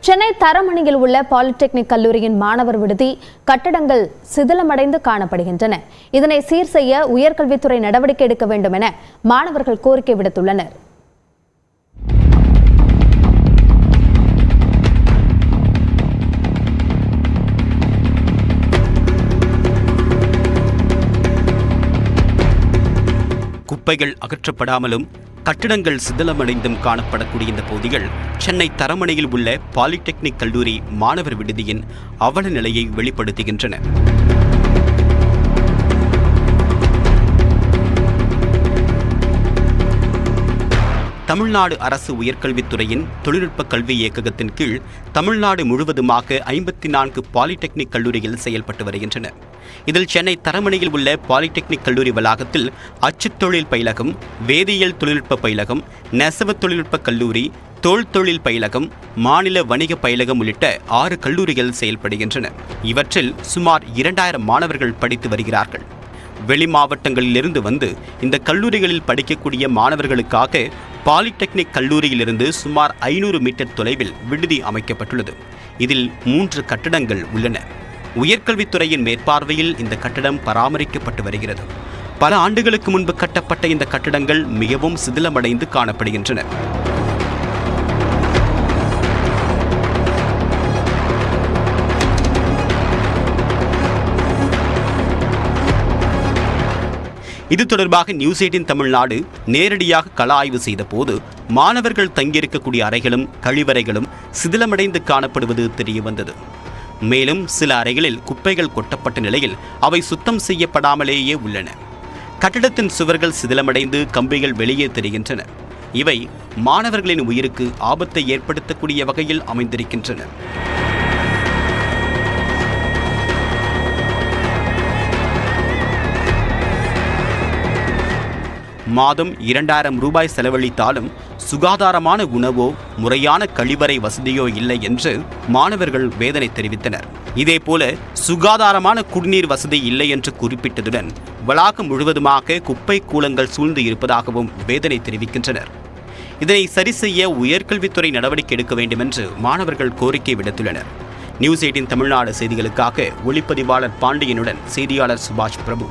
சென்னை தரமணியில் உள்ள பாலிடெக்னிக் கல்லூரியின் மாணவர் விடுதி கட்டடங்கள் சிதிலமடைந்து காணப்படுகின்றன. இதனை சீர் செய்ய உயர்கல்வித்துறை நடவடிக்கை எடுக்க வேண்டும் என மாணவர்கள் கோரிக்கை விடுத்துள்ளனர். குப்பைகள் அகற்றப்படாமலும் கட்டிடங்கள் சிதிலமடைந்தும் காணப்படக்கூடிய இந்த பகுதிகள் சென்னை தரமணியில் உள்ள பாலிடெக்னிக் கல்லூரி மாணவர் விடுதியின் அவல நிலையை வெளிப்படுத்துகின்றன. தமிழ்நாடு அரசு உயர்கல்வித்துறையின் தொழில்நுட்ப கல்வி இயக்ககத்தின் கீழ் தமிழ்நாடு முழுவதுமாக 54 பாலிடெக்னிக் கல்லூரிகள் செயல்பட்டு வருகின்றன. இதில் சென்னை தரமணியில் உள்ள பாலிடெக்னிக் கல்லூரி வளாகத்தில் அச்சுத்தொழில் பயிலகம், வேதியியல் தொழில்நுட்ப பயிலகம், நெசவு தொழில்நுட்ப கல்லூரி, தோல் தொழில் பயிலகம், மாநில வணிக பயிலகம் உள்ளிட்ட 6 கல்லூரிகள் செயல்படுகின்றன. இவற்றில் சுமார் 2000 மாணவர்கள் படித்து வருகிறார்கள். வெளி மாவட்டங்களிலிருந்து வந்து இந்த கல்லூரிகளில் படிக்கக்கூடிய மாணவர்களுக்காக பாலிடெக்னிக் கல்லூரியிலிருந்து சுமார் 500 மீட்டர் தொலைவில் விடுதி அமைக்கப்பட்டுள்ளது. இதில் 3 கட்டடங்கள் உள்ளன. உயர்கல்வித்துறையின் மேற்பார்வையில் இந்த கட்டடம் பராமரிக்கப்பட்டு வருகிறது. பல ஆண்டுகளுக்கு முன்பு கட்டப்பட்ட இந்த கட்டடங்கள் மிகவும் சிதிலமடைந்து காணப்படுகின்றன. இது தொடர்பாக நியூஸ் 18 தமிழ்நாடு நேரடியாக கள ஆய்வு செய்த போது மாணவர்கள் தங்கியிருக்கக்கூடிய அறைகளும் கழிவறைகளும் சிதிலமடைந்து காணப்படுவது தெரிய வந்தது. மேலும் சில அறைகளில் குப்பைகள் கொட்டப்பட்ட நிலையில் அவை சுத்தம் செய்யப்படாமலேயே உள்ளன. கட்டிடத்தின் சுவர்கள் சிதிலமடைந்து கம்பிகள் வெளியே தெரிகின்றன. இவை மாணவர்களின் உயிருக்கு ஆபத்தை ஏற்படுத்தக்கூடிய வகையில் அமைந்திருக்கின்றன. மாதம் 2000 ரூபாய் செலவழித்தாலும் சுகாதாரமான உணவோ முறையான கழிவறை வசதியோ இல்லை என்று மாணவர்கள் வேதனை தெரிவித்தனர். இதேபோல சுகாதாரமான குடிநீர் வசதி இல்லை என்று குறிப்பிட்டதுடன் வளாகம் முழுவதுமாக குப்பை கூலங்கள் சூழ்ந்து இருப்பதாகவும் வேதனை தெரிவிக்கின்றனர். இதனை சரி செய்ய உயர்கல்வித்துறை நடவடிக்கை எடுக்க வேண்டும் என்று மாணவர்கள் கோரிக்கை விடுத்துள்ளனர். நியூஸ் 18 தமிழ்நாடு செய்திகளுக்காக ஒளிப்பதிவாளர் பாண்டியனுடன் செய்தியாளர் சுபாஷ் பிரபு.